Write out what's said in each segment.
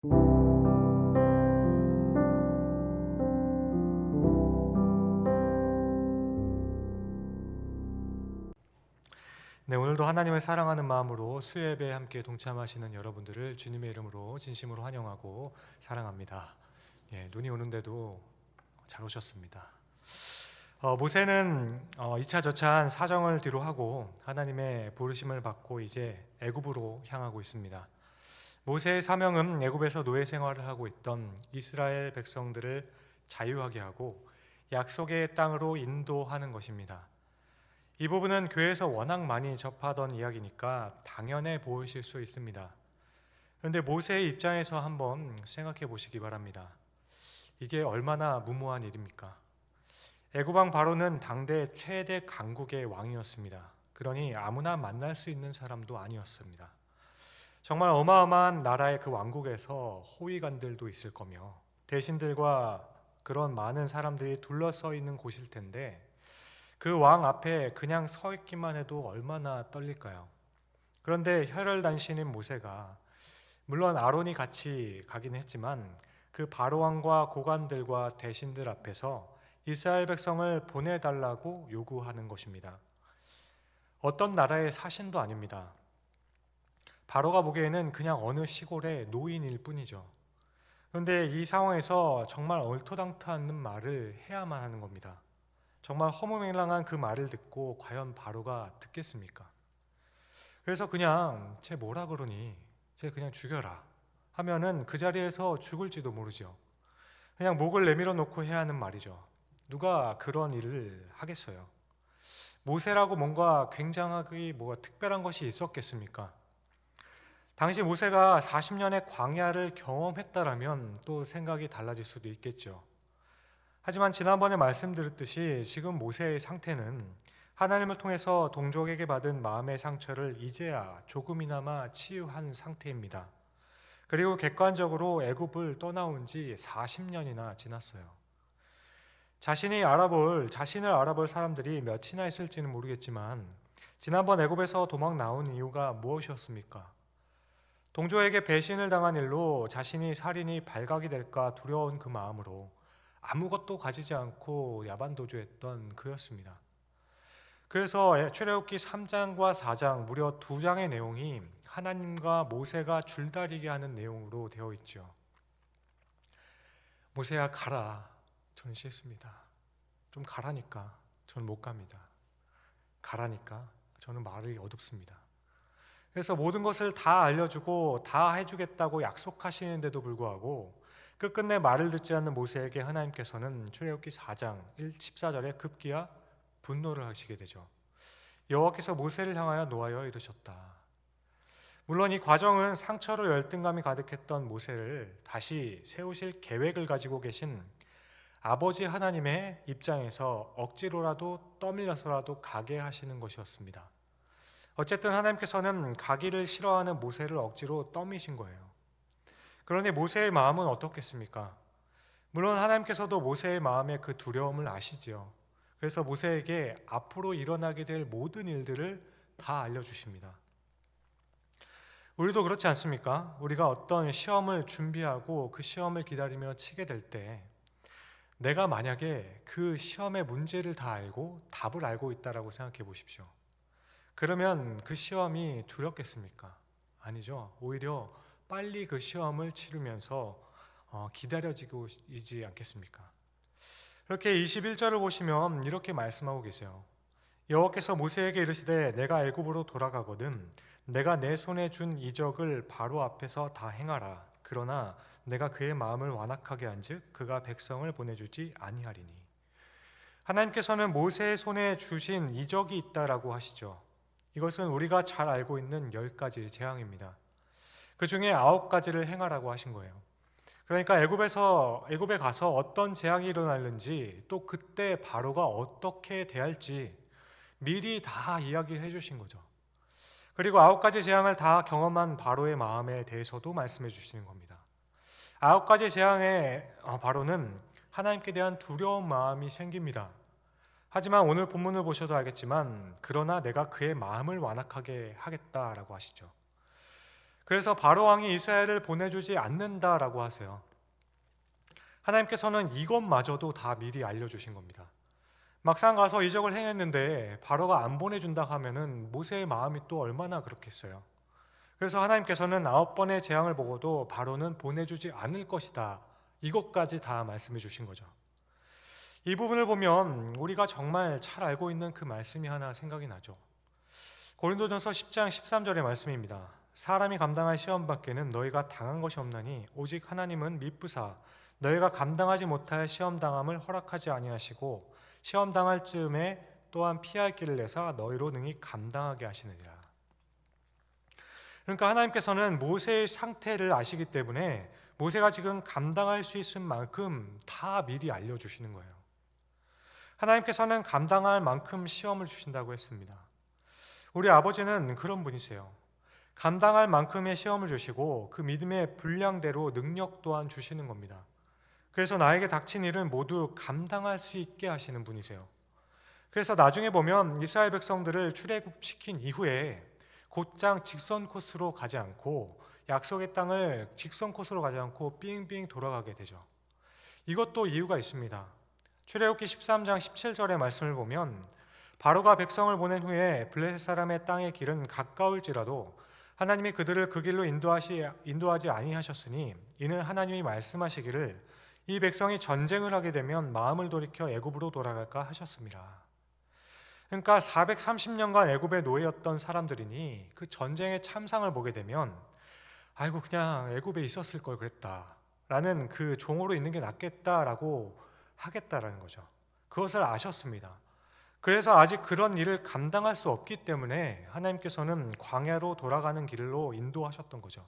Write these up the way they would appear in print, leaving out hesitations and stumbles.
네, 오늘도 하나님을 사랑하는 마음으로 수요예배에 함께 동참하시는 여러분들을 주님의 이름으로 진심으로 환영하고 사랑합니다. 예, 눈이 오는데도 잘 오셨습니다. 모세는 2차 저차한 사정을 뒤로하고 하나님의 부르심을 받고 이제 애굽으로 향하고 있습니다. 모세의 사명은 애굽에서 노예 생활을 하고 있던 이스라엘 백성들을 자유하게 하고 약속의 땅으로 인도하는 것입니다. 이 부분은 교회에서 워낙 많이 접하던 이야기니까 당연해 보이실 수 있습니다. 그런데 모세의 입장에서 한번 생각해 보시기 바랍니다. 이게 얼마나 무모한 일입니까? 애굽 왕 바로는 당대 최대 강국의 왕이었습니다. 그러니 아무나 만날 수 있는 사람도 아니었습니다. 정말 어마어마한 나라의 그 왕국에서 호위관들도 있을 거며 대신들과 그런 많은 사람들이 둘러서 있는 곳일 텐데 그 왕 앞에 그냥 서 있기만 해도 얼마나 떨릴까요? 그런데 혈혈단신인 모세가 물론 아론이 같이 가긴 했지만 그 바로 왕과 고관들과 대신들 앞에서 이스라엘 백성을 보내달라고 요구하는 것입니다. 어떤 나라의 사신도 아닙니다. 바로가 보기에는 그냥 어느 시골의 노인일 뿐이죠. 그런데 이 상황에서 정말 얼토당토 않는 말을 해야만 하는 겁니다. 정말 허무맹랑한 그 말을 듣고 과연 바로가 듣겠습니까? 그래서 그냥 쟤 뭐라 그러니? 쟤 그냥 죽여라 하면은 그 자리에서 죽을지도 모르죠. 그냥 목을 내밀어 놓고 해야 하는 말이죠. 누가 그런 일을 하겠어요? 모세라고 뭔가 굉장하게 뭐가 특별한 것이 있었겠습니까? 당시 모세가 40년의 광야를 경험했다라면 또 생각이 달라질 수도 있겠죠. 하지만 지난번에 말씀드렸듯이 지금 모세의 상태는 하나님을 통해서 동족에게 받은 마음의 상처를 이제야 조금이나마 치유한 상태입니다. 그리고 객관적으로 애굽을 떠나온 지 40년이나 지났어요. 자신을 알아볼 사람들이 몇이나 있을지는 모르겠지만 지난번 애굽에서 도망 나온 이유가 무엇이었습니까? 동족에게 배신을 당한 일로 자신이 살인이 발각이 될까 두려운 그 마음으로 아무것도 가지지 않고 야반도주했던 그였습니다. 그래서 출애굽기 3장과 4장 무려 2장의 내용이 하나님과 모세가 줄다리게 하는 내용으로 되어 있죠. 모세야 가라. 저는 싫습니다. 좀 가라니까. 저는 못 갑니다. 가라니까. 저는 말이 어둡습니다. 그래서 모든 것을 다 알려주고 다 해주겠다고 약속하시는데도 불구하고 끝끝내 말을 듣지 않는 모세에게 하나님께서는 출애굽기 4장 14절에 급기야 분노를 하시게 되죠. 여호와께서 모세를 향하여 노하여 이르셨다. 물론 이 과정은 상처로 열등감이 가득했던 모세를 다시 세우실 계획을 가지고 계신 아버지 하나님의 입장에서 억지로라도 떠밀려서라도 가게 하시는 것이었습니다. 어쨌든 하나님께서는 가기를 싫어하는 모세를 억지로 떠미신 거예요. 그런데 모세의 마음은 어떻겠습니까? 물론 하나님께서도 모세의 마음의 그 두려움을 아시죠. 그래서 모세에게 앞으로 일어나게 될 모든 일들을 다 알려주십니다. 우리도 그렇지 않습니까? 우리가 어떤 시험을 준비하고 그 시험을 기다리며 치게 될 때 내가 만약에 그 시험의 문제를 다 알고 답을 알고 있다라고 생각해 보십시오. 그러면 그 시험이 두렵겠습니까? 아니죠. 오히려 빨리 그 시험을 치르면서 기다려지고 있지 않겠습니까? 그렇게 21절을 보시면 이렇게 말씀하고 계세요. 여호와께서 모세에게 이르시되 내가 애굽으로 돌아가거든 내가 내 손에 준 이적을 바로 앞에서 다 행하라. 그러나 내가 그의 마음을 완악하게 한즉 그가 백성을 보내주지 아니하리니. 하나님께서는 모세의 손에 주신 이적이 있다라고 하시죠. 이것은 우리가 잘 알고 있는 10가지 재앙입니다. 그 중에 9가지를 행하라고 하신 거예요. 그러니까 애굽에 가서 어떤 재앙이 일어날는지 또 그때 바로가 어떻게 대할지 미리 다 이야기해 주신 거죠. 그리고 9가지 재앙을 다 경험한 바로의 마음에 대해서도 말씀해 주시는 겁니다. 9가지 재앙의 바로는 하나님께 대한 두려운 마음이 생깁니다. 하지만 오늘 본문을 보셔도 알겠지만 그러나 내가 그의 마음을 완악하게 하겠다라고 하시죠. 그래서 바로 왕이 이스라엘을 보내주지 않는다라고 하세요. 하나님께서는 이것마저도 다 미리 알려주신 겁니다. 막상 가서 이적을 행했는데 바로가 안 보내준다 하면은 모세의 마음이 또 얼마나 그렇겠어요. 그래서 하나님께서는 9번의 재앙을 보고도 바로는 보내주지 않을 것이다, 이것까지 다 말씀해 주신 거죠. 이 부분을 보면 우리가 정말 잘 알고 있는 그 말씀이 하나 생각이 나죠. 고린도전서 10장 13절의 말씀입니다. 사람이 감당할 시험 밖에는 너희가 당한 것이 없나니 오직 하나님은 미쁘사 너희가 감당하지 못할 시험 당함을 허락하지 아니하시고 시험 당할 즈음에 또한 피할 길을 내사 너희로 능히 감당하게 하시느니라. 그러니까 하나님께서는 모세의 상태를 아시기 때문에 모세가 지금 감당할 수 있을 만큼 다 미리 알려주시는 거예요. 하나님께서는 감당할 만큼 시험을 주신다고 했습니다. 우리 아버지는 그런 분이세요. 감당할 만큼의 시험을 주시고 그 믿음의 분량대로 능력 또한 주시는 겁니다. 그래서 나에게 닥친 일은 모두 감당할 수 있게 하시는 분이세요. 그래서 나중에 보면 이스라엘 백성들을 출애굽시킨 이후에 곧장 직선 코스로 가지 않고 약속의 땅을 직선 코스로 가지 않고 빙빙 돌아가게 되죠. 이것도 이유가 있습니다. 출애굽기 13장 17절의 말씀을 보면 바로가 백성을 보낸 후에 블레셋 사람의 땅의 길은 가까울지라도 하나님이 그들을 그 길로 인도하지 아니하셨으니 이는 하나님이 말씀하시기를 이 백성이 전쟁을 하게 되면 마음을 돌이켜 애굽으로 돌아갈까 하셨습니다. 그러니까 430년간 애굽의 노예였던 사람들이니 그 전쟁의 참상을 보게 되면 아이고 그냥 애굽에 있었을 걸 그랬다라는 그 종으로 있는 게 낫겠다라고 하겠다라는 거죠. 그것을 아셨습니다. 그래서 아직 그런 일을 감당할 수 없기 때문에 하나님께서는 광야로 돌아가는 길로 인도하셨던 거죠.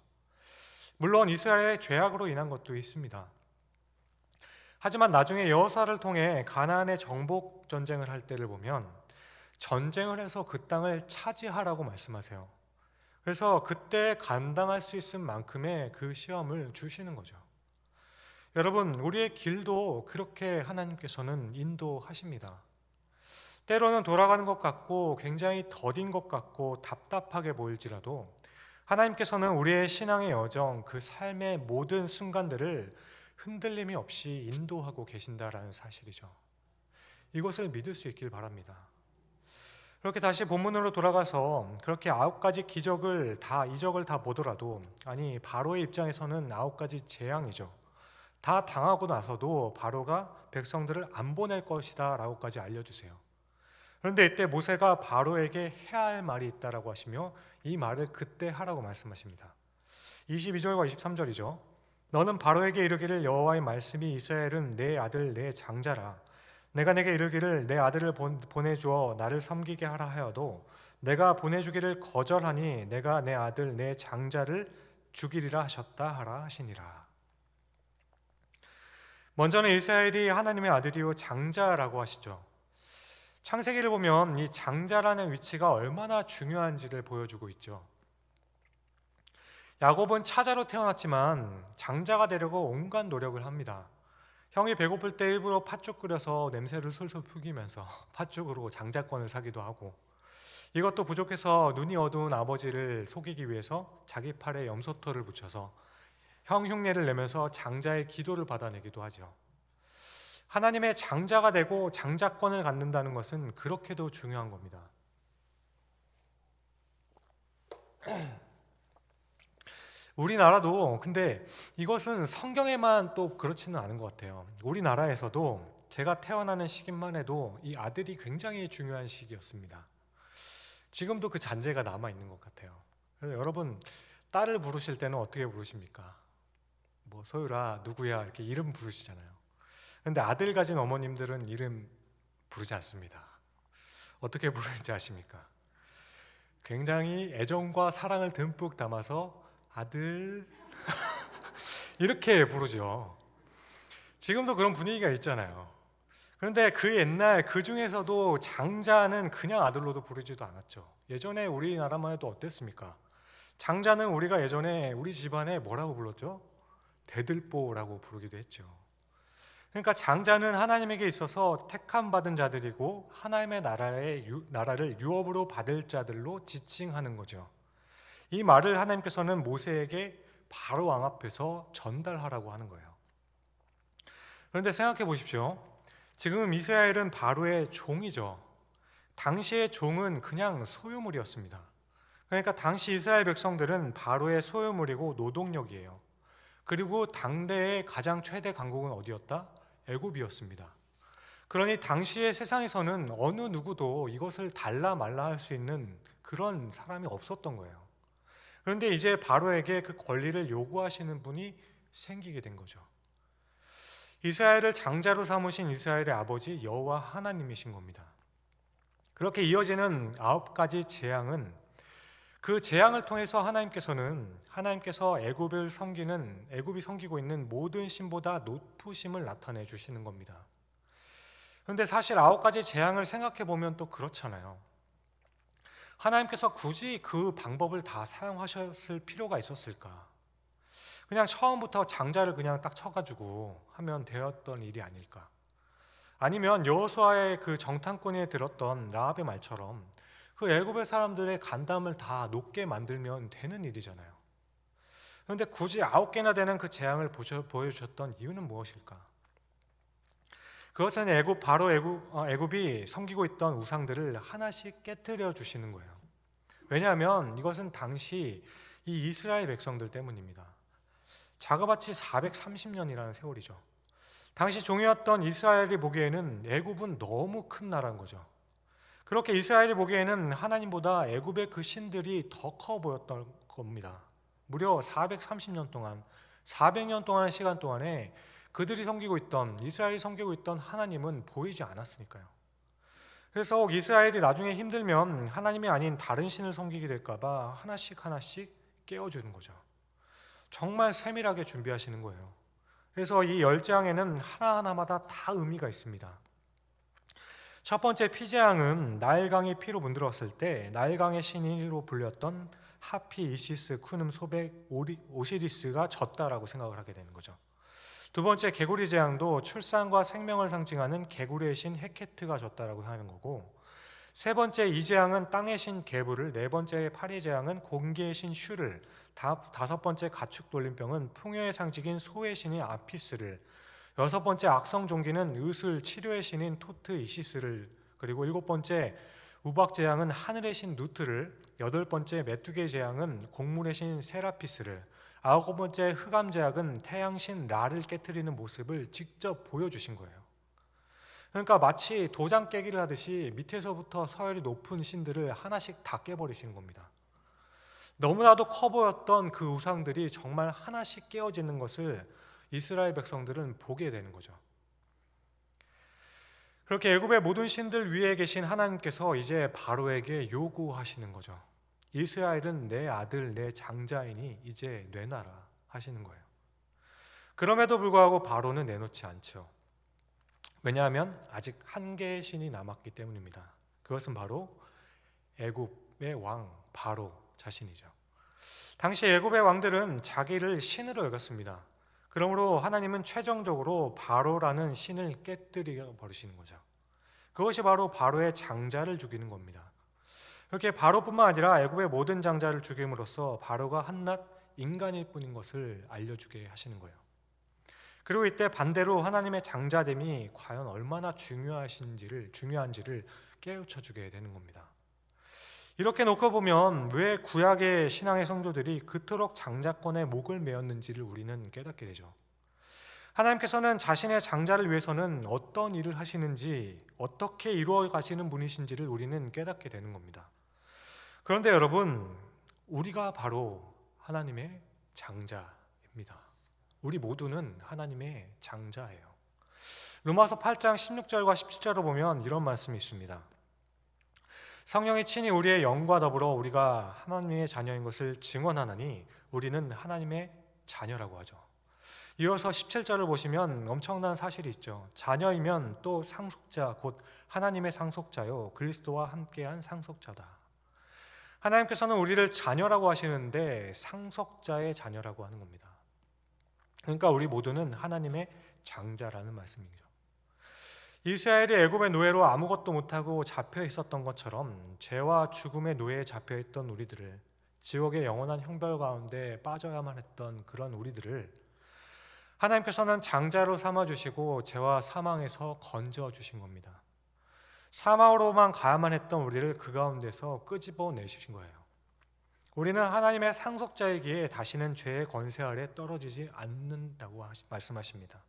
물론 이스라엘의 죄악으로 인한 것도 있습니다. 하지만 나중에 여호수아를 통해 가나안의 정복 전쟁을 할 때를 보면 전쟁을 해서 그 땅을 차지하라고 말씀하세요. 그래서 그때 감당할 수 있을 만큼의 그 시험을 주시는 거죠. 여러분, 우리의 길도 그렇게 하나님께서는 인도하십니다. 때로는 돌아가는 것 같고 굉장히 더딘 것 같고 답답하게 보일지라도 하나님께서는 우리의 신앙의 여정, 그 삶의 모든 순간들을 흔들림이 없이 인도하고 계신다라는 사실이죠. 이것을 믿을 수 있길 바랍니다. 그렇게 다시 본문으로 돌아가서 그렇게 9가지 이적을 다 보더라도 아니 바로의 입장에서는 9가지 재앙이죠. 다 당하고 나서도 바로가 백성들을 안 보낼 것이다 라고까지 알려주세요. 그런데 이때 모세가 바로에게 해야 할 말이 있다라고 하시며 이 말을 그때 하라고 말씀하십니다. 22절과 23절이죠. 너는 바로에게 이르기를 여호와의 말씀이 이스라엘은 내 아들 내 장자라. 내가 내게 이르기를 내 아들을 보내주어 나를 섬기게 하라 하여도 내가 보내주기를 거절하니 내가 내 아들 내 장자를 죽이리라 하셨다 하라 하시니라. 먼저는 이스라엘이 하나님의 아들이요 장자라고 하시죠. 창세기를 보면 이 장자라는 위치가 얼마나 중요한지를 보여주고 있죠. 야곱은 차자로 태어났지만 장자가 되려고 온갖 노력을 합니다. 형이 배고플 때 일부러 팥죽 끓여서 냄새를 솔솔 풍기면서 팥죽으로 장자권을 사기도 하고, 이것도 부족해서 눈이 어두운 아버지를 속이기 위해서 자기 팔에 염소털을 붙여서 형 흉내를 내면서 장자의 기도를 받아내기도 하죠. 하나님의 장자가 되고 장자권을 갖는다는 것은 그렇게도 중요한 겁니다. 우리나라도 근데 이것은 성경에만 또 그렇지는 않은 것 같아요. 우리나라에서도 제가 태어나는 시기만 해도 이 아들이 굉장히 중요한 시기였습니다. 지금도 그 잔재가 남아있는 것 같아요. 그래서 여러분 딸을 부르실 때는 어떻게 부르십니까? 뭐 소율아 누구야 이렇게 이름 부르시잖아요. 그런데 아들 가진 어머님들은 이름 부르지 않습니다. 어떻게 부르는지 아십니까? 굉장히 애정과 사랑을 듬뿍 담아서 아들 이렇게 부르죠. 지금도 그런 분위기가 있잖아요. 그런데 그 옛날 그 중에서도 장자는 그냥 아들로도 부르지도 않았죠. 예전에 우리나라만 해도 어땠습니까? 장자는 우리가 예전에 우리 집안에 뭐라고 불렀죠? 대들보라고 부르기도 했죠. 그러니까 장자는 하나님에게 있어서 택함 받은 자들이고 하나님의 나라를 유업으로 받을 자들로 지칭하는 거죠. 이 말을 하나님께서는 모세에게 바로 왕 앞에서 전달하라고 하는 거예요. 그런데 생각해 보십시오. 지금 이스라엘은 바로의 종이죠. 당시의 종은 그냥 소유물이었습니다. 그러니까 당시 이스라엘 백성들은 바로의 소유물이고 노동력이에요. 그리고 당대의 가장 최대 강국은 어디였다? 애굽이었습니다. 그러니 당시의 세상에서는 어느 누구도 이것을 달라 말라 할 수 있는 그런 사람이 없었던 거예요. 그런데 이제 바로에게 그 권리를 요구하시는 분이 생기게 된 거죠. 이스라엘을 장자로 삼으신 이스라엘의 아버지 여호와 하나님이신 겁니다. 그렇게 이어지는 9가지 재앙은 그 재앙을 통해서 하나님께서 애굽이 섬기고 있는 모든 신보다 높으심을 나타내 주시는 겁니다. 그런데 사실 9가지 재앙을 생각해 보면 또 그렇잖아요. 하나님께서 굳이 그 방법을 다 사용하셨을 필요가 있었을까? 그냥 처음부터 장자를 그냥 딱 쳐가지고 하면 되었던 일이 아닐까? 아니면 여호수아의 그 정탐꾼에 들었던 라합의 말처럼 그 애굽의 사람들의 간담을 다 높게 만들면 되는 일이잖아요. 그런데 굳이 9개나 되는 그 재앙을 보여주셨던 이유는 무엇일까? 그것은 애굽이 섬기고 있던 우상들을 하나씩 깨뜨려 주시는 거예요. 왜냐하면 이것은 당시 이 이스라엘 백성들 때문입니다. 작업같이 430년이라는 세월이죠. 당시 종이었던 이스라엘이 보기에는 애굽은 너무 큰 나라인 거죠. 그렇게 이스라엘이 보기에는 하나님보다 애굽의 그 신들이 더 커 보였던 겁니다. 무려 430년 동안, 400년 동안의 시간 동안에 이스라엘이 섬기고 있던 하나님은 보이지 않았으니까요. 그래서 이스라엘이 나중에 힘들면 하나님이 아닌 다른 신을 섬기게 될까봐 하나씩 깨워주는 거죠. 정말 세밀하게 준비하시는 거예요. 그래서 이 10재앙에는 하나하나마다 다 의미가 있습니다. 첫 번째 피재앙은 나일강이 피로 문드러웠을 때 나일강의 신으로 불렸던 하피, 이시스, 쿠눔, 소백, 오시리스가 졌다라고 생각을 하게 되는 거죠. 두 번째 개구리 재앙도 출산과 생명을 상징하는 개구리의 신 헤케트가 졌다라고 하는 거고, 세 번째 이 재앙은 땅의 신 게불을, 네 번째 파리 재앙은 공기의 신 슈를, 다섯 번째 가축 돌림병은 풍요의 상징인 소의 신인 아피스를, 여섯 번째 악성 종기는 의술 치료의 신인 토트 이시스를, 그리고 일곱 번째 우박 재앙은 하늘의 신 누트를, 여덟 번째 메뚜기 재앙은 곡물의 신 세라피스를, 아홉 번째 흑암 재앙은 태양신 라를 깨트리는 모습을 직접 보여주신 거예요. 그러니까 마치 도장 깨기를 하듯이 밑에서부터 서열이 높은 신들을 하나씩 다 깨버리시는 겁니다. 너무나도 커 보였던 그 우상들이 정말 하나씩 깨어지는 것을 이스라엘 백성들은 보게 되는 거죠. 그렇게 애굽의 모든 신들 위에 계신 하나님께서 이제 바로에게 요구하시는 거죠. 이스라엘은 내 아들, 내 장자이니 이제 내놔라 하시는 거예요. 그럼에도 불구하고 바로는 내놓지 않죠. 왜냐하면 아직 한 개의 신이 남았기 때문입니다. 그것은 바로 애굽의 왕 바로 자신이죠. 당시 애굽의 왕들은 자기를 신으로 여겼습니다. 그러므로 하나님은 최종적으로 바로라는 신을 깨뜨려 버리시는 거죠. 그것이 바로 바로의 장자를 죽이는 겁니다. 그렇게 바로뿐만 아니라 애굽의 모든 장자를 죽임으로써 바로가 한낱 인간일 뿐인 것을 알려주게 하시는 거예요. 그리고 이때 반대로 하나님의 장자됨이 과연 얼마나 중요한지를 깨우쳐주게 되는 겁니다. 이렇게 놓고 보면 왜 구약의 신앙의 성도들이 그토록 장자권에 목을 메었는지를 우리는 깨닫게 되죠. 하나님께서는 자신의 장자를 위해서는 어떤 일을 하시는지, 어떻게 이루어 가시는 분이신지를 우리는 깨닫게 되는 겁니다. 그런데 여러분, 우리가 바로 하나님의 장자입니다. 우리 모두는 하나님의 장자예요. 로마서 8장 16절과 17절을 보면 이런 말씀이 있습니다. 성령이 친히 우리의 영과 더불어 우리가 하나님의 자녀인 것을 증언하나니 우리는 하나님의 자녀라고 하죠. 이어서 17절을 보시면 엄청난 사실이 있죠. 자녀이면 또 상속자 곧 하나님의 상속자요 그리스도와 함께한 상속자다. 하나님께서는 우리를 자녀라고 하시는데 상속자의 자녀라고 하는 겁니다. 그러니까 우리 모두는 하나님의 장자라는 말씀이죠. 이스라엘이 애굽의 노예로 아무것도 못하고 잡혀 있었던 것처럼 죄와 죽음의 노예에 잡혀 있던 우리들을 지옥의 영원한 형벌 가운데 빠져야만 했던 그런 우리들을 하나님께서는 장자로 삼아주시고 죄와 사망에서 건져주신 겁니다. 사망으로만 가야만 했던 우리를 그 가운데서 끄집어내주신 거예요. 우리는 하나님의 상속자이기에 다시는 죄의 권세 아래 떨어지지 않는다고 말씀하십니다.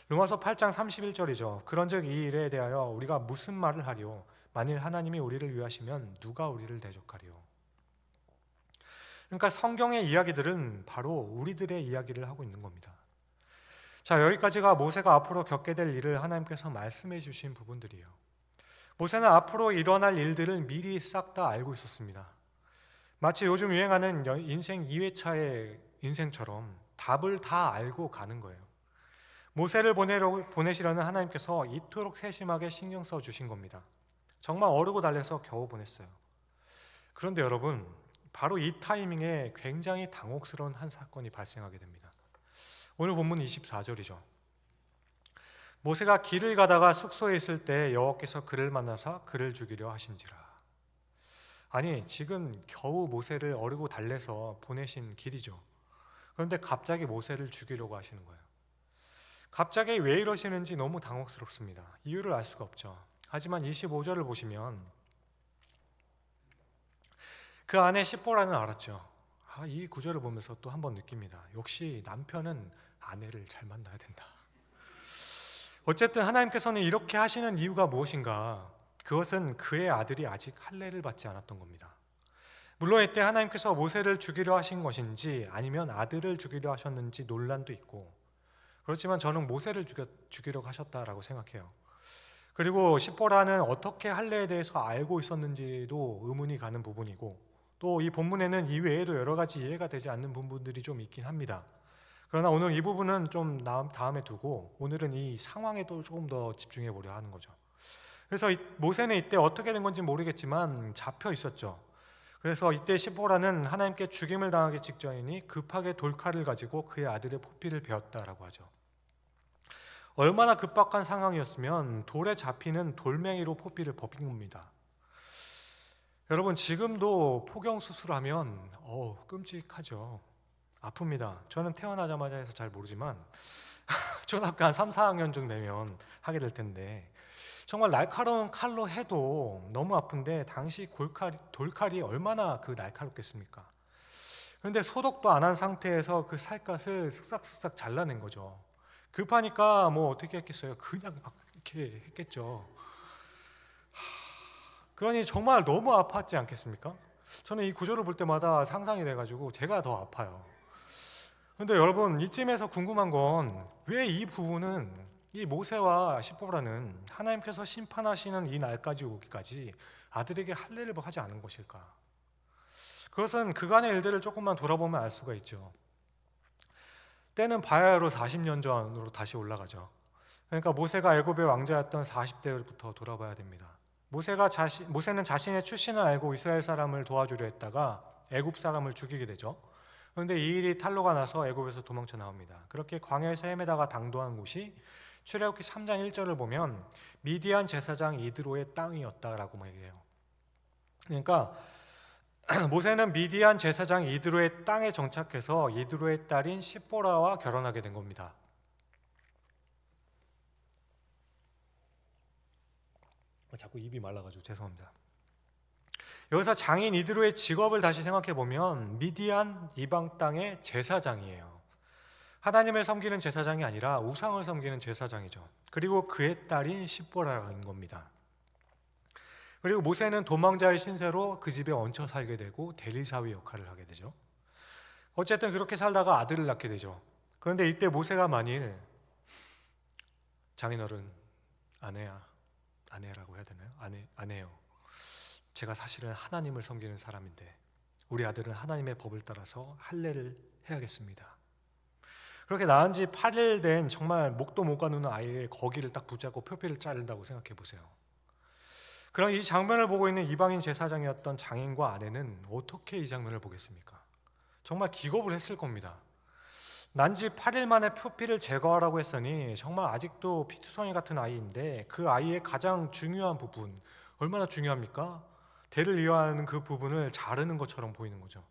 로마서 8장 31절이죠. 그런즉 이 일에 대하여 우리가 무슨 말을 하리요? 만일 하나님이 우리를 위하시면 누가 우리를 대적하리요? 그러니까 성경의 이야기들은 바로 우리들의 이야기를 하고 있는 겁니다. 자, 여기까지가 모세가 앞으로 겪게 될 일을 하나님께서 말씀해 주신 부분들이에요. 모세는 앞으로 일어날 일들을 미리 싹 다 알고 있었습니다. 마치 요즘 유행하는 인생 2회차의 인생처럼 답을 다 알고 가는 거예요. 모세를 보내시려는 하나님께서 이토록 세심하게 신경 써 주신 겁니다. 정말 어르고 달래서 겨우 보냈어요. 그런데 여러분, 바로 이 타이밍에 굉장히 당혹스러운 한 사건이 발생하게 됩니다. 오늘 본문 24절이죠. 모세가 길을 가다가 숙소에 있을 때 여호와께서 그를 만나사 그를 죽이려 하신지라. 아니, 지금 겨우 모세를 어르고 달래서 보내신 길이죠. 그런데 갑자기 모세를 죽이려고 하시는 거예요. 갑자기 왜 이러시는지 너무 당혹스럽습니다. 이유를 알 수가 없죠. 하지만 25절을 보시면 그 아내 시보라는 알았죠. 이 구절을 보면서 또 한 번 느낍니다. 역시 남편은 아내를 잘 만나야 된다. 어쨌든 하나님께서는 이렇게 하시는 이유가 무엇인가? 그것은 그의 아들이 아직 할례를 받지 않았던 겁니다. 물론 이때 하나님께서 모세를 죽이려 하신 것인지 아니면 아들을 죽이려 하셨는지 논란도 있고, 그렇지만 저는 모세를 죽이려고 하셨다라고 생각해요. 그리고 시보라는 어떻게 할례에 대해서 알고 있었는지도 의문이 가는 부분이고, 또 이 본문에는 이 외에도 여러 가지 이해가 되지 않는 부분들이 좀 있긴 합니다. 그러나 오늘 이 부분은 좀 다음에 두고 오늘은 이 상황에도 조금 더 집중해 보려 하는 거죠. 그래서 모세는 이때 어떻게 된 건지 모르겠지만 잡혀 있었죠. 그래서 이때 시보라는 하나님께 죽임을 당하기 직전이니 급하게 돌칼을 가지고 그의 아들의 포피를 베었다라고 하죠. 얼마나 급박한 상황이었으면 돌에 잡히는 돌멩이로 포피를 벗긴 겁니다. 여러분, 지금도 포경 수술하면 끔찍하죠. 아픕니다. 저는 태어나자마자 해서 잘 모르지만 초등학교 한 3, 4학년쯤 되면 하게 될 텐데, 정말 날카로운 칼로 해도 너무 아픈데 당시 돌칼이 얼마나 그 날카롭겠습니까? 그런데 소독도 안 한 상태에서 그 살갗을 쓱싹쓱싹 잘라낸 거죠. 급하니까 뭐 어떻게 했겠어요? 그냥 막 이렇게 했겠죠. 그러니 정말 너무 아팠지 않겠습니까? 저는 이 구절을 볼 때마다 상상이 돼가지고 제가 더 아파요. 그런데 여러분, 이쯤에서 궁금한 건 왜 이 부분은 이 모세와 시보라는 하나님께서 심판하시는 이 날까지 오기까지 아들에게 할례를 하지 않은 것일까? 그것은 그간의 일들을 조금만 돌아보면 알 수가 있죠. 때는 바야흐로 40년 전으로 다시 올라가죠. 그러니까 모세가 애굽의 왕자였던 40대부터 돌아봐야 됩니다. 모세는 자신의 출신을 알고 이스라엘 사람을 도와주려 했다가 애굽 사람을 죽이게 되죠. 그런데 이 일이 탄로가 나서 애굽에서 도망쳐 나옵니다. 그렇게 광야에서 헤매다가 당도한 곳이 출애굽기 3장 1절을 보면 미디안 제사장 이드로의 땅이었다라고 얘기해요. 그러니까 모세는 미디안 제사장 이드로의 땅에 정착해서 이드로의 딸인 시보라와 결혼하게 된 겁니다. 자꾸 입이 말라가지고 죄송합니다. 여기서 장인 이드로의 직업을 다시 생각해 보면 미디안 이방 땅의 제사장이에요. 하나님을 섬기는 제사장이 아니라 우상을 섬기는 제사장이죠. 그리고 그의 딸인 시보라인 겁니다. 그리고 모세는 도망자의 신세로 그 집에 얹혀 살게 되고 대리사위 역할을 하게 되죠. 어쨌든 그렇게 살다가 아들을 낳게 되죠. 그런데 이때 모세가 만일 장인어른, 아내라고 해야 되나요? 아내요. 제가 사실은 하나님을 섬기는 사람인데 우리 아들은 하나님의 법을 따라서 할례를 해야겠습니다. 그렇게 낳은 지 8일 된 정말 목도 못 가누는 아이의 거기를 딱 붙잡고 표피를 자른다고 생각해 보세요. 그럼 이 장면을 보고 있는 이방인 제사장이었던 장인과 아내는 어떻게 이 장면을 보겠습니까? 정말 기겁을 했을 겁니다. 난 지 8일 만에 표피를 제거하라고 했으니 정말 아직도 피투성이 같은 아이인데 그 아이의 가장 중요한 부분, 얼마나 중요합니까? 대를 이어하는 그 부분을 자르는 것처럼 보이는 거죠.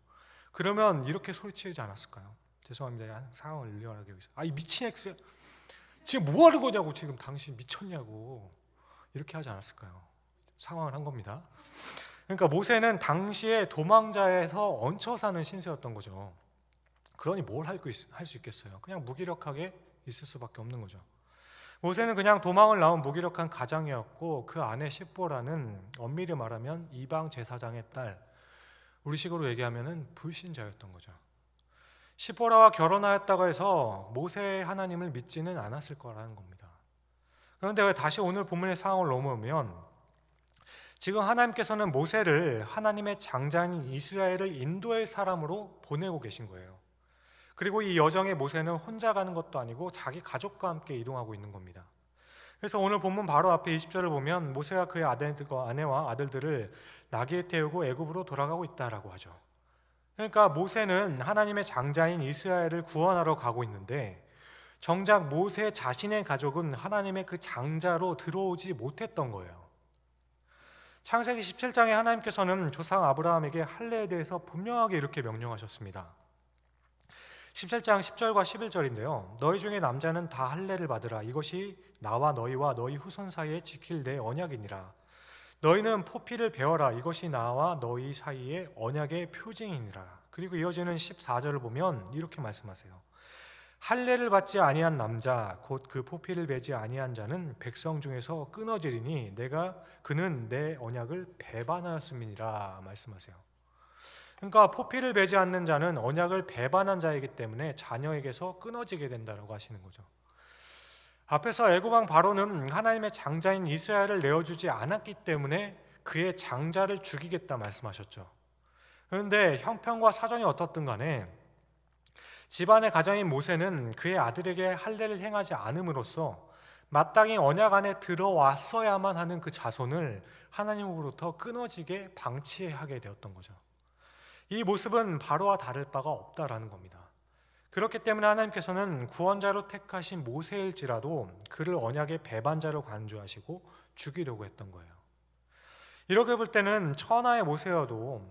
그러면 이렇게 소리치지 않았을까요? 죄송합니다. 상황을 일리하게 위해서. 이 미친 엑스 지금 뭐 하는 거냐고, 지금 당신 미쳤냐고, 이렇게 하지 않았을까요? 상황을 한 겁니다. 그러니까 모세는 당시에 도망자에서 얹혀 사는 신세였던 거죠. 그러니 뭘 할 수 있겠어요? 그냥 무기력하게 있을 수밖에 없는 거죠. 모세는 그냥 도망을 나온 무기력한 가장이었고, 그 아내 십보라는 엄밀히 말하면 이방 제사장의 딸, 우리식으로 얘기하면은 불신자였던 거죠. 십보라와 결혼하였다고 해서 모세의 하나님을 믿지는 않았을 거라는 겁니다. 그런데 왜 다시 오늘 본문의 상황을 넘으면 지금 하나님께서는 모세를 하나님의 장자인 이스라엘을 인도의 사람으로 보내고 계신 거예요. 그리고 이 여정에 모세는 혼자 가는 것도 아니고 자기 가족과 함께 이동하고 있는 겁니다. 그래서 오늘 본문 바로 앞에 20절을 보면 모세가 그의 아내와 아들들을 나귀에 태우고 애굽으로 돌아가고 있다라고 하죠. 그러니까 모세는 하나님의 장자인 이스라엘을 구원하러 가고 있는데, 정작 모세 자신의 가족은 하나님의 그 장자로 들어오지 못했던 거예요. 창세기 17장에 하나님께서는 조상 아브라함에게 할례에 대해서 분명하게 이렇게 명령하셨습니다. 17장 10절과 11절인데요. 너희 중에 남자는 다 할례를 받으라. 이것이 나와 너희와 너희 후손 사이에 지킬 내 언약이니라. 너희는 포피를 베어라. 이것이 나와 너희 사이의 언약의 표징이니라. 그리고 이어지는 14절을 보면 이렇게 말씀하세요. 할례를 받지 아니한 남자 곧 그 포피를 베지 아니한 자는 백성 중에서 끊어지리니 그는 내 언약을 배반하였음이니라 말씀하세요. 그러니까 포피를 베지 않는 자는 언약을 배반한 자이기 때문에 자녀에게서 끊어지게 된다고 하시는 거죠. 앞에서 애굽 왕 바로는 하나님의 장자인 이스라엘을 내어주지 않았기 때문에 그의 장자를 죽이겠다 말씀하셨죠. 그런데 형편과 사정이 어떻든 간에 집안의 가장인 모세는 그의 아들에게 할례를 행하지 않음으로써 마땅히 언약 안에 들어왔어야만 하는 그 자손을 하나님으로부터 끊어지게 방치하게 되었던 거죠. 이 모습은 바로와 다를 바가 없다라는 겁니다. 그렇기 때문에 하나님께서는 구원자로 택하신 모세일지라도 그를 언약의 배반자로 간주하시고 죽이려고 했던 거예요. 이렇게 볼 때는 천하의 모세여도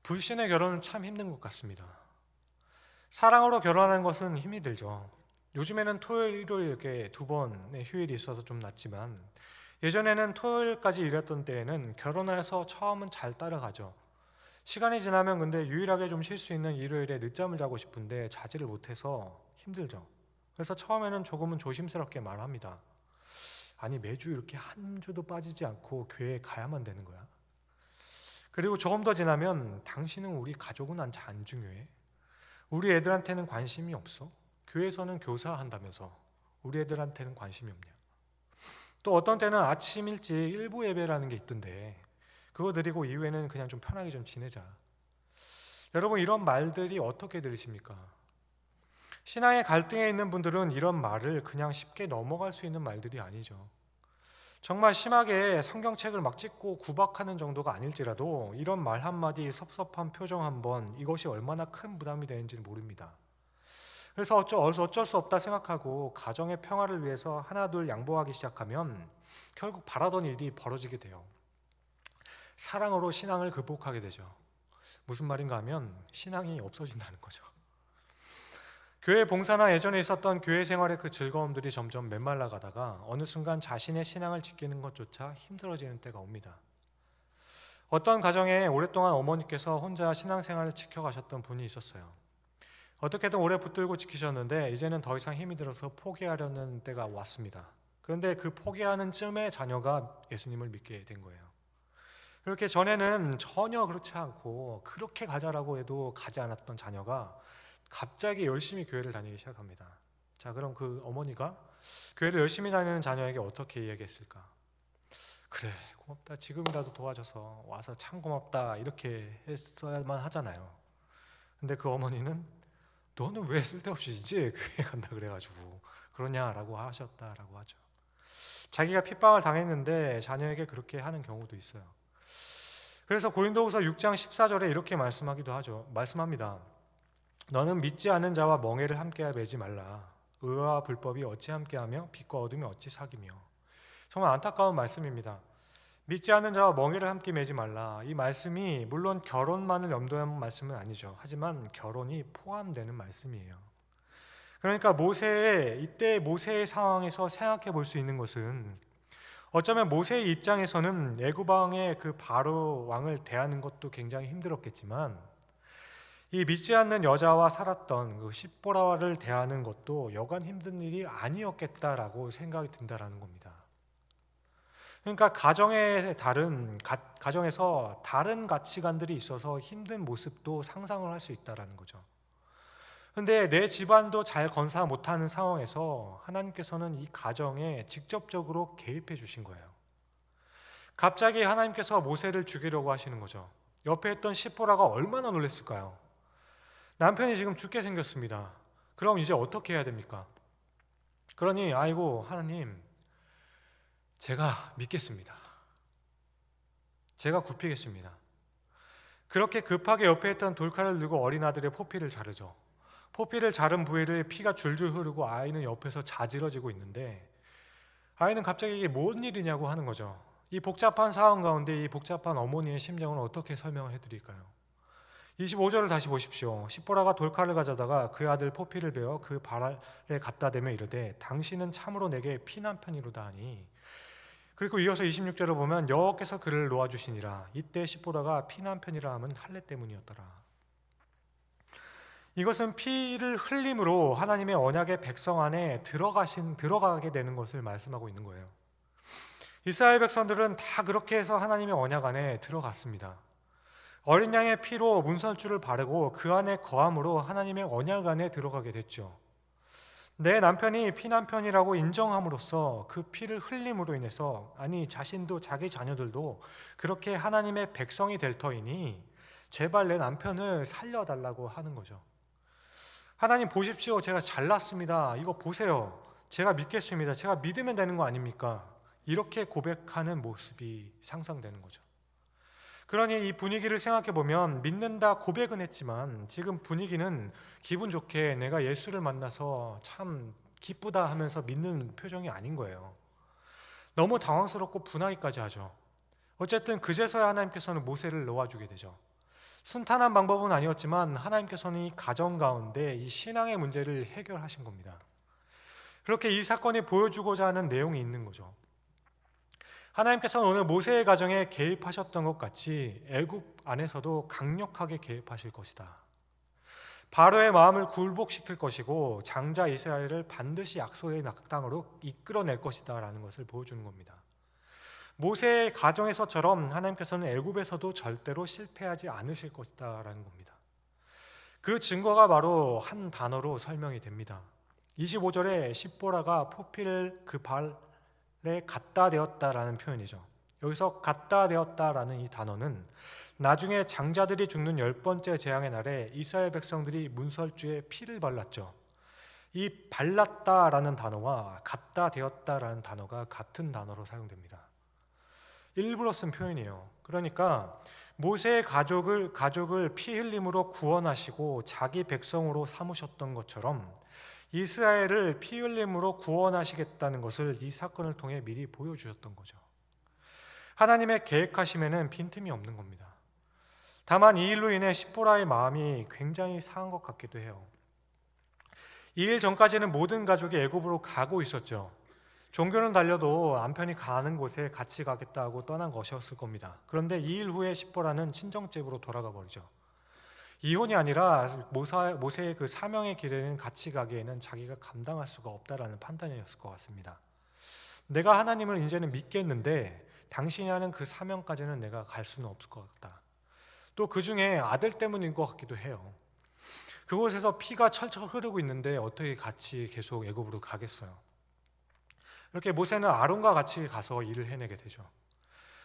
불신의 결혼은 참 힘든 것 같습니다. 사랑으로 결혼하는 것은 힘이 들죠. 요즘에는 토요일, 일요일 이렇게 두 번의 휴일이 있어서 좀 낫지만, 예전에는 토요일까지 일했던 때에는 결혼해서 처음은 잘 따라가죠. 시간이 지나면 근데 유일하게 좀 쉴 수 있는 일요일에 늦잠을 자고 싶은데 자지를 못해서 힘들죠. 그래서 처음에는 조금은 조심스럽게 말합니다. 아니, 매주 이렇게 한 주도 빠지지 않고 교회에 가야만 되는 거야? 그리고 조금 더 지나면 당신은 우리 가족은 안 중요해? 우리 애들한테는 관심이 없어? 교회에서는 교사한다면서 우리 애들한테는 관심이 없냐? 또 어떤 때는 아침 일찍 일부 예배라는 게 있던데 그거 드리고 이후에는 그냥 좀 편하게 좀 지내자. 여러분, 이런 말들이 어떻게 들리십니까? 신앙의 갈등에 있는 분들은 이런 말을 그냥 쉽게 넘어갈 수 있는 말들이 아니죠. 정말 심하게 성경책을 막 찍고 구박하는 정도가 아닐지라도 이런 말 한마디, 섭섭한 표정 한번, 이것이 얼마나 큰 부담이 되는지는 모릅니다. 그래서 어쩔 수 없다 생각하고 가정의 평화를 위해서 하나둘 양보하기 시작하면 결국 바라던 일이 벌어지게 돼요. 사랑으로 신앙을 극복하게 되죠. 무슨 말인가 하면 신앙이 없어진다는 거죠. 교회 봉사나 예전에 있었던 교회 생활의 그 즐거움들이 점점 메말라 가다가 어느 순간 자신의 신앙을 지키는 것조차 힘들어지는 때가 옵니다. 어떤 가정에 오랫동안 어머니께서 혼자 신앙생활을 지켜가셨던 분이 있었어요. 어떻게든 오래 붙들고 지키셨는데 이제는 더 이상 힘이 들어서 포기하려는 때가 왔습니다. 그런데 그 포기하는 쯤에 자녀가 예수님을 믿게 된 거예요. 그렇게 전에는 전혀 그렇지 않고 그렇게 가자라고 해도 가지 않았던 자녀가 갑자기 열심히 교회를 다니기 시작합니다. 자, 그럼 그 어머니가 교회를 열심히 다니는 자녀에게 어떻게 이야기했을까? 그래, 고맙다. 지금이라도 도와줘서 와서 참 고맙다. 이렇게 했어야만 하잖아요. 근데 그 어머니는 너는 왜 쓸데없이 이제 교회 간다 그래가지고 그러냐라고 하셨다라고 하죠. 자기가 핍박을 당했는데 자녀에게 그렇게 하는 경우도 있어요. 그래서 고린도후서 6장 14절에 이렇게 말씀합니다. 너는 믿지 않는 자와 멍에를 함께 매지 말라. 의와 불법이 어찌 함께하며 빛과 어둠이 어찌 사귀며. 정말 안타까운 말씀입니다. 믿지 않는 자와 멍에를 함께 매지 말라. 이 말씀이 물론 결혼만을 염두에 한 말씀은 아니죠. 하지만 결혼이 포함되는 말씀이에요. 그러니까 이때 모세의 상황에서 생각해 볼 수 있는 것은, 어쩌면 모세의 입장에서는 애굽 왕의 그 바로 왕을 대하는 것도 굉장히 힘들었겠지만, 이 믿지 않는 여자와 살았던 그 십보라를 대하는 것도 여간 힘든 일이 아니었겠다라고 생각이 든다라는 겁니다. 그러니까 가정에서 다른 가치관들이 있어서 힘든 모습도 상상을 할 수 있다라는 거죠. 근데 내 집안도 잘 건사 못하는 상황에서 하나님께서는 이 가정에 직접적으로 개입해 주신 거예요. 갑자기 하나님께서 모세를 죽이려고 하시는 거죠. 옆에 있던 시포라가 얼마나 놀랐을까요? 남편이 지금 죽게 생겼습니다. 그럼 이제 어떻게 해야 됩니까? 그러니 아이고 하나님, 제가 믿겠습니다. 제가 굽히겠습니다. 그렇게 급하게 옆에 있던 돌칼을 들고 어린 아들의 포피를 자르죠. 포피를 자른 부위를 피가 줄줄 흐르고 아이는 옆에서 자지러지고 있는데, 아이는 갑자기 이게 뭔 일이냐고 하는 거죠. 이 복잡한 상황 가운데 이 복잡한 어머니의 심정을 어떻게 설명을 해드릴까요? 25절을 다시 보십시오. 십보라가 돌칼을 가져다가 그 아들 포피를 베어 그 발에 갖다 대며 이르되 당신은 참으로 내게 피난편이로다 하니, 그리고 이어서 26절을 보면 여호와께서 그를 놓아주시니라. 이때 십보라가 피난편이라 함은 할례 때문이었더라. 이것은 피를 흘림으로 하나님의 언약의 백성 안에 들어가게 되는 것을 말씀하고 있는 거예요. 이스라엘 백성들은 다 그렇게 해서 하나님의 언약 안에 들어갔습니다. 어린 양의 피로 문설주를 바르고 그 안에 거함으로 하나님의 언약 안에 들어가게 됐죠. 내 남편이 피난편이라고 인정함으로써 그 피를 흘림으로 인해서, 아니 자신도 자기 자녀들도 그렇게 하나님의 백성이 될 터이니 제발 내 남편을 살려달라고 하는 거죠. 하나님 보십시오, 제가 잘났습니다. 이거 보세요, 제가 믿겠습니다. 제가 믿으면 되는 거 아닙니까? 이렇게 고백하는 모습이 상상되는 거죠. 그러니 이 분위기를 생각해 보면 믿는다 고백은 했지만 지금 분위기는 기분 좋게 내가 예수를 만나서 참 기쁘다 하면서 믿는 표정이 아닌 거예요. 너무 당황스럽고 분하기까지 하죠. 어쨌든 그제서야 하나님께서는 모세를 놓아주게 되죠. 순탄한 방법은 아니었지만 하나님께서는 이 가정 가운데 이 신앙의 문제를 해결하신 겁니다. 그렇게 이 사건이 보여주고자 하는 내용이 있는 거죠. 하나님께서는 오늘 모세의 가정에 개입하셨던 것 같이 애굽 안에서도 강력하게 개입하실 것이다. 바로의 마음을 굴복시킬 것이고 장자 이스라엘을 반드시 약속의 땅으로 이끌어낼 것이다 라는 것을 보여주는 겁니다. 모세의 가정에서처럼 하나님께서는 애굽에서도 절대로 실패하지 않으실 것이다 라는 겁니다. 그 증거가 바로 한 단어로 설명이 됩니다. 25절에 십보라가 포피를 그 발에 갖다 대었다라는 표현이죠. 여기서 갖다 대었다라는 이 단어는 나중에 장자들이 죽는 10번째 재앙의 날에 이스라엘 백성들이 문설주에 피를 발랐죠. 이 발랐다라는 단어와 갖다 대었다라는 단어가 같은 단어로 사용됩니다. 일부러 쓴 표현이에요. 그러니까 모세의 가족을 피 흘림으로 구원하시고 자기 백성으로 삼으셨던 것처럼 이스라엘을 피 흘림으로 구원하시겠다는 것을 이 사건을 통해 미리 보여주셨던 거죠. 하나님의 계획하심에는 빈틈이 없는 겁니다. 다만 이 일로 인해 십보라의 마음이 굉장히 상한 것 같기도 해요. 이 일 전까지는 모든 가족이 애굽으로 가고 있었죠. 종교는 달려도 남편이 가는 곳에 같이 가겠다고 떠난 것이었을 겁니다. 그런데 이 일 후에 십보라는 친정집으로 돌아가 버리죠. 이혼이 아니라 모세의 그 사명의 길에는 같이 가기에는 자기가 감당할 수가 없다라는 판단이었을 것 같습니다. 내가 하나님을 이제는 믿겠는데 당신이 하는 그 사명까지는 내가 갈 수는 없을 것 같다. 또 그 중에 아들 때문인 것 같기도 해요. 그곳에서 피가 철철 흐르고 있는데 어떻게 같이 계속 애굽으로 가겠어요? 이렇게 모세는 아론과 같이 가서 일을 해내게 되죠.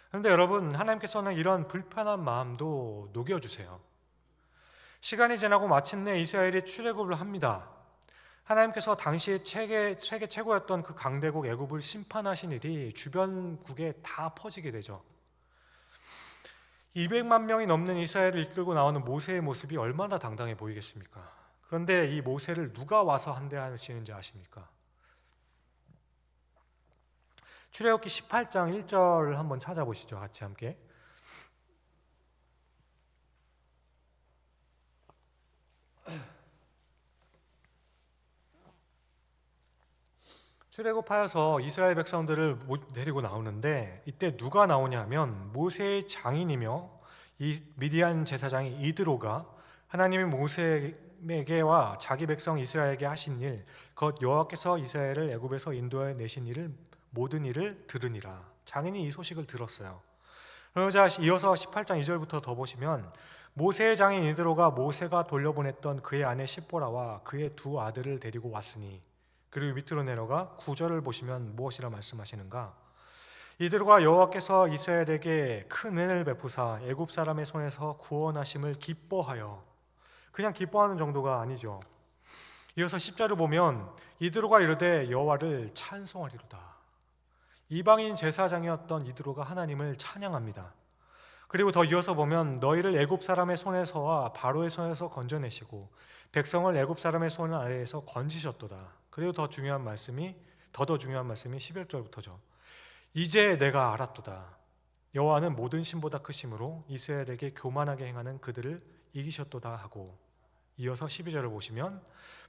그런데 여러분, 하나님께서는 이런 불편한 마음도 녹여주세요. 시간이 지나고 마침내 이스라엘이 출애굽을 합니다. 하나님께서 당시 세계 최고였던 그 강대국 애굽을 심판하신 일이 주변국에 다 퍼지게 되죠. 200만 명이 넘는 이스라엘을 이끌고 나오는 모세의 모습이 얼마나 당당해 보이겠습니까? 그런데 이 모세를 누가 와서 한대하시는지 아십니까? 출애굽기 18장 1절을 한번 찾아보시죠. 같이 함께. 출애굽하여서 이스라엘 백성들을 데리고 나오는데 이때 누가 나오냐면 모세의 장인이며 이 미디안 제사장이 이드로가 하나님이 모세에게와 자기 백성 이스라엘에게 하신 일, 곧 여호와께서 이스라엘을 애굽에서 인도해 내신 일을 모든 일을 들으니라. 장인이 이 소식을 들었어요. 그러자 이어서 18장 2절부터 더 보시면 모세의 장인 이드로가 모세가 돌려보냈던 그의 아내 십보라와 그의 두 아들을 데리고 왔으니, 그리고 밑으로 내려가 9절을 보시면 무엇이라 말씀하시는가? 이드로가 여호와께서 이스라엘에게 큰 은혜를 베푸사 애굽 사람의 손에서 구원하심을 기뻐하여, 그냥 기뻐하는 정도가 아니죠. 이어서 10절을 보면 이드로가 이르되 여호와를 찬송하리로다. 이방인 제사장이었던 이드로가 하나님을 찬양합니다. 그리고 더 이어서 보면 너희를 애굽 사람의 손에서와 바로의 손에서 건져내시고 백성을 애굽 사람의 손 아래에서 건지셨도다. 그리고 더 중요한 말씀이 11절부터죠. 이제 내가 알았도다. 여호와는 모든 신보다 크심으로 이스라엘에게 교만하게 행하는 그들을 이기셨도다 하고, 이어서 12절을 보시면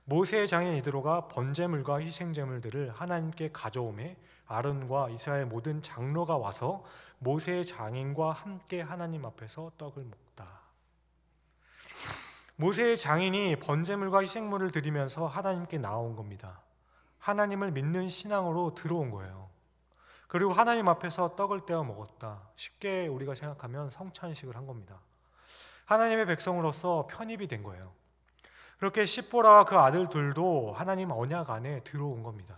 모세의 장인 이드로가 번제물과 희생제물들을 하나님께 가져오매 아론과 이스라엘 모든 장로가 와서 모세의 장인과 함께 하나님 앞에서 떡을 먹다. 모세의 장인이 번제물과 희생물을 드리면서 하나님께 나온 겁니다. 하나님을 믿는 신앙으로 들어온 거예요. 그리고 하나님 앞에서 떡을 떼어 먹었다. 쉽게 우리가 생각하면 성찬식을 한 겁니다. 하나님의 백성으로서 편입이 된 거예요. 그렇게 십보라와 그 아들들도 하나님 언약 안에 들어온 겁니다.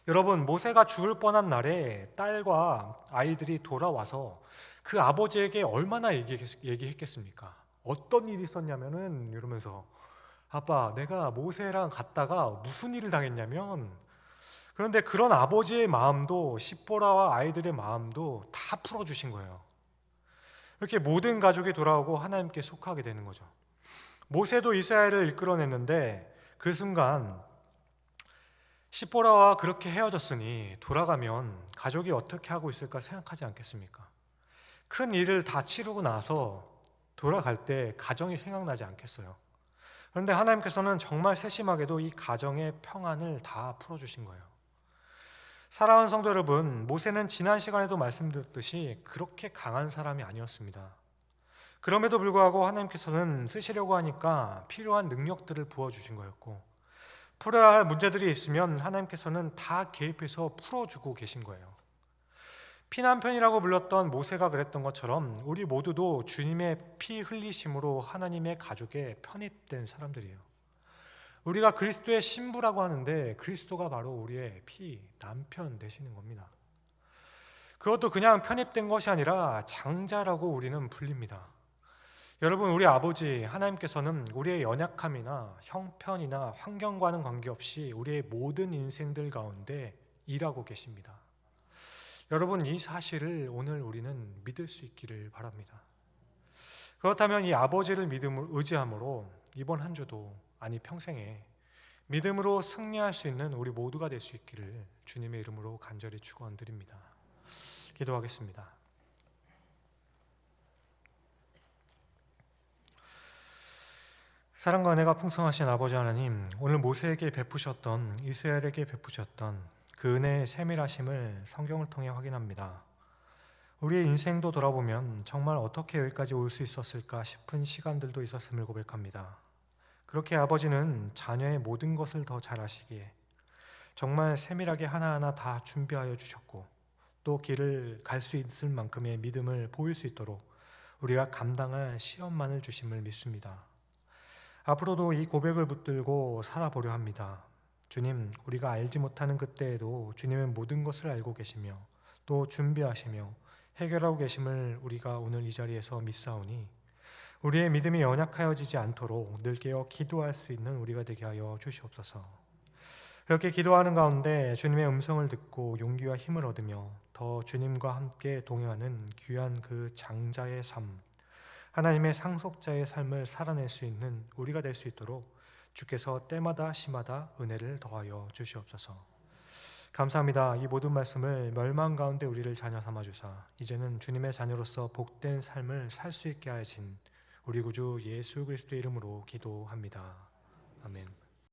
여러분, 모세가 죽을 뻔한 날에 딸과 아이들이 돌아와서 그 아버지에게 얼마나 얘기했겠습니까? 어떤 일이 있었냐면은 이러면서, 아빠, 내가 모세랑 갔다가 무슨 일을 당했냐면, 그런데 그런 아버지의 마음도 십보라와 아이들의 마음도 다 풀어주신 거예요. 이렇게 모든 가족이 돌아오고 하나님께 속하게 되는 거죠. 모세도 이스라엘을 이끌어냈는데 그 순간 십보라와 그렇게 헤어졌으니 돌아가면 가족이 어떻게 하고 있을까 생각하지 않겠습니까? 큰 일을 다 치르고 나서 돌아갈 때 가정이 생각나지 않겠어요? 그런데 하나님께서는 정말 세심하게도 이 가정의 평안을 다 풀어주신 거예요. 사랑하는 성도 여러분, 모세는 지난 시간에도 말씀드렸듯이 그렇게 강한 사람이 아니었습니다. 그럼에도 불구하고 하나님께서는 쓰시려고 하니까 필요한 능력들을 부어주신 거였고, 풀어야 할 문제들이 있으면 하나님께서는 다 개입해서 풀어주고 계신 거예요. 피난편이라고 불렀던 모세가 그랬던 것처럼 우리 모두도 주님의 피 흘리심으로 하나님의 가족에 편입된 사람들이에요. 우리가 그리스도의 신부라고 하는데 그리스도가 바로 우리의 남편 되시는 겁니다. 그것도 그냥 편입된 것이 아니라 장자라고 우리는 불립니다. 여러분, 우리 아버지 하나님께서는 우리의 연약함이나 형편이나 환경과는 관계없이 우리의 모든 인생들 가운데 일하고 계십니다. 여러분, 이 사실을 오늘 우리는 믿을 수 있기를 바랍니다. 그렇다면 이 아버지를 의지함으로 이번 한 주도, 아니 평생에 믿음으로 승리할 수 있는 우리 모두가 될 수 있기를 주님의 이름으로 간절히 축원드립니다. 기도하겠습니다. 사랑과 은혜가 풍성하신 아버지 하나님, 오늘 모세에게 베푸셨던, 이스라엘에게 베푸셨던 그 은혜의 세밀하심을 성경을 통해 확인합니다. 우리의 인생도 돌아보면 정말 어떻게 여기까지 올 수 있었을까 싶은 시간들도 있었음을 고백합니다. 그렇게 아버지는 자녀의 모든 것을 더 잘 아시기에 정말 세밀하게 하나하나 다 준비하여 주셨고, 또 길을 갈 수 있을 만큼의 믿음을 보일 수 있도록 우리가 감당할 시험만을 주심을 믿습니다. 앞으로도 이 고백을 붙들고 살아보려 합니다. 주님, 우리가 알지 못하는 그때에도 주님은 모든 것을 알고 계시며 또 준비하시며 해결하고 계심을 우리가 오늘 이 자리에서 믿사오니 우리의 믿음이 연약하여지지 않도록 늘 깨어 기도할 수 있는 우리가 되게 하여 주시옵소서. 이렇게 기도하는 가운데 주님의 음성을 듣고 용기와 힘을 얻으며 더 주님과 함께 동행하는 귀한 그 장자의 삶, 하나님의 상속자의 삶을 살아낼 수 있는 우리가 될 수 있도록 주께서 때마다 시마다 은혜를 더하여 주시옵소서. 감사합니다. 이 모든 말씀을 멸망 가운데 우리를 자녀 삼아 주사 이제는 주님의 자녀로서 복된 삶을 살 수 있게 하신 우리 구주 예수 그리스도의 이름으로 기도합니다. 아멘.